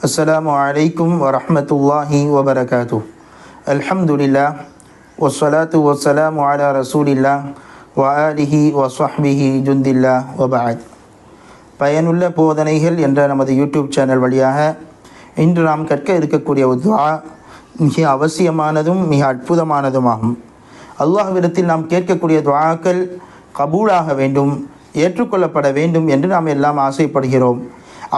அஸ்ஸலாமு அலைக்கும் வரஹ்மத்துல்லாஹி வபரகாத்துஹ். அல்ஹம்துலில்லாஹ் வஸ்ஸலாத்து வஸ்ஸலாமு அலா ரசூலில்லாஹ் வ ஆலிஹி வஸ்ஸஹ்பிஹி ஜுந்தில்லாஹ் வபஅத். பயனுள்ள போதனைகள் என்ற நமது யூடியூப் சேனல் வழியாக இன்று நாம் கற்க இருக்கக்கூடிய ஒரு துஆ மிக அவசியமானதும் மிக அற்புதமானதுமாகும். அல்லாஹ்விடத்தில் நாம் கேட்கக்கூடிய துஆக்கள் கபூலாக வேண்டும், ஏற்றுக்கொள்ளப்பட வேண்டும் என்று நாம் எல்லாம் ஆசைப்படுகிறோம்.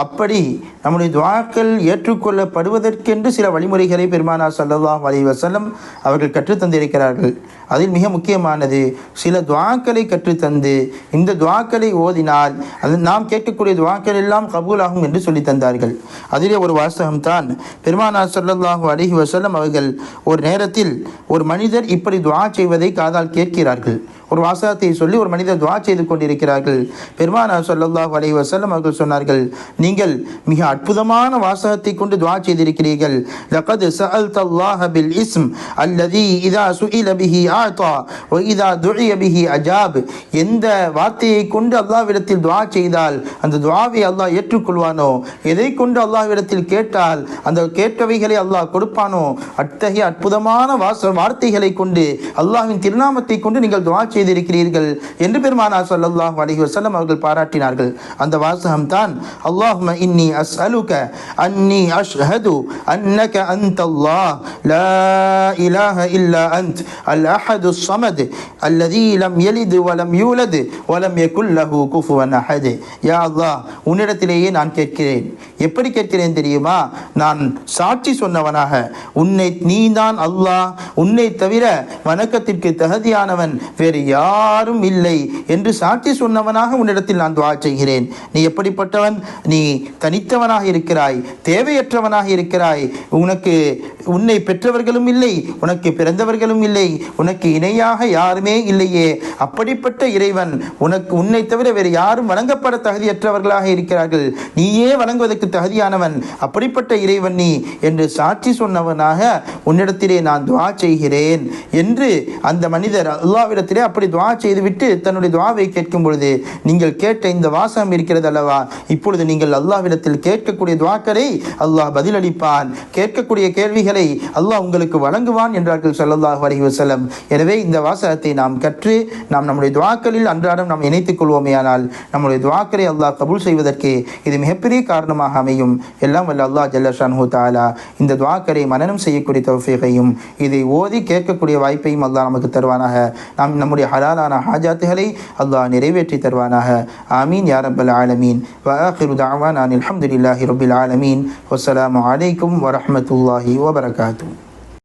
அப்படி நம்முடைய துஆக்கள் ஏற்றுக்கொள்ளப்படுவதற்கென்று சில வழிமுறைகளை பெருமானார் ஸல்லல்லாஹு அலைஹி வஸல்லம் அவர்கள் கற்றுத்தந்திருக்கிறார்கள். அதில் மிக முக்கியமானது சில துஆக்களை கற்றுத்தந்து இந்த துஆக்களை ஓதினால் அது நாம் கேட்கக்கூடிய துஆக்கள் எல்லாம் கபூலாகும் என்று சொல்லி தந்தார்கள். அதிலே ஒரு வாசகம்தான் பெருமானார் ஸல்லல்லாஹு அலைஹி வஸல்லம் அவர்கள் ஒரு நேரத்தில் ஒரு மனிதர் இப்படி துஆ செய்வதை காதால் கேட்கிறார்கள். ஒரு வாசகத்தை சொல்லி ஒரு மனிதர் துஆ செய்து கொண்டிருக்கிறார்கள். பெருமானார் ஸல்லல்லாஹு அலைஹி வஸல்லம் அவர்கள் சொன்னார்கள், நீங்கள் மிக அற்புதமான வாசகத்தை கொண்டு துஆ செய்திருக்கிறீர்கள். லகத் சஅல்தல்லாஹ பில் இஸ்ம் அல்லதி இதா சுஇல பிஹி ஆதா வ இதா துஇய பிஹி அஜாப். எந்த வார்த்தையை கொண்டு அல்லாஹ்விடத்தில் துஆ செய்தால் அந்த துஆவை அல்லாஹ் ஏற்றுக்கொள்வானோ, எதை கொண்டு அல்லாஹ்விடத்தில் கேட்டால் அந்த கேட்டவைகளை அல்லாஹ் கொடுப்பானோ, அத்தகைய அற்புதமான வார்த்தைகளை கொண்டு அல்லாஹ்வின் திருநாமத்தை கொண்டு நீங்கள் துஆ செய்திருக்கிறீர்கள் என்று பெருமானார் ஸல்லல்லாஹு அலைஹி வஸல்லம் அவர்கள் பாராட்டினார்கள். அந்த வாசகம் தான் அல்லாஹும்ம இன்னி அஸ்அலுக அன்னி அஷ்ஹது அன்னக அன்தல்லாஹ் லா இலாஹ இல்லா அன்த் அல் அஹது ஸமத் அல்லதி லம் யலித் வ லம் யூலத் வ லம் யகுல் லஹு குஃபுவன் அஹத். யா அல்லாஹ், உன்னிடத்திலேயே நான் கேட்கிறேன். எப்படி கேட்கிறேன் தெரியுமா? நான் சாட்சி சொன்னவனாக நீதான் அல்லாஹ், உன்னை தவிர வணக்கத்திற்கு தகுதியானவன் வேறு யாரும் இல்லை என்று சாட்சி சொன்னவனாக உன்னிடத்தில் நான் துஆ செய்கிறேன். நீ எப்படிப்பட்டவன்? நீ தனித்தவனாக இருக்கிறாய், தேவையற்றவனாக இருக்கிறாய். உன்னை பெற்றவர்களும் இல்லை, உனக்கு பிறந்தவர்களும் இல்லை, உனக்கு இணையாக யாருமே இல்லையே. அப்படிப்பட்ட இறைவன் உன்னை தவிர வேறு யாரும் வணங்கப்பட தகுதியற்றவர்களாக இருக்கிறார்கள். நீயே வணங்குவதற்கு தகுதியானவன். அப்படிப்பட்ட இறைவன் நீ என்று சாட்சி சொன்னவனாக உன்னிடத்திலே நான் துஆ செய்கிறேன் என்று அந்த மனிதர் அல்லாஹ்விடத்திலே அப்படி துஆ செய்துவிட்டு தன்னுடைய துஆவை கேட்கும் பொழுது, நீங்கள் கேட்ட இந்த வாசகம் இருக்கிறது அல்லவா, இப்பொழுது நீங்கள் அல்லாஹ்விடத்தில் கேட்கக்கூடிய துஆக்களை அல்லாஹ் பதிலளிப்பான், கேட்கக்கூடிய கேள்விகளை அல்லாஹ் உங்களுக்கு வழங்குவான் என்றார்கள் ஸல்லல்லாஹு அலைஹி வஸல்லம். எனவே இந்த வாசகத்தை நாம் கற்று நாம் நம்முடைய துஆக்களில் அன்றாடம் நாம் இணைத்துக் கொள்வோமேயானால் நம்முடைய துஆக்களை அல்லாஹ் கபூல் செய்வதற்கு இது மிகப்பெரிய காரணமாக அமையும். எல்லாம் வல்ல அல்லாஹ் ஜல்ல ஷானுஹு தஆலா இந்த துஆக்களை மனனம் செய்யக்கூடிய தௌஃபீகையும் இதை ஓதி கேட்கக்கூடிய வாய்ப்பையும் அல்லாஹ் நமக்கு தருவானாக. நாம் நம்முடைய ஹலாலான ஹாஜாத்துகளை அல்லாஹ் நிறைவேற்றி தருவானாக. ஆமீன் யா ரப்பல் ஆலமீன். வ ஆகிரு தஅவானா அல்ஹம்துலில்லாஹி ரப்பில் ஆலமீன். வஸ்ஸலாமு அலைக்கும் வரஹ்மத்துல்லாஹி வபரகாத்துஹு.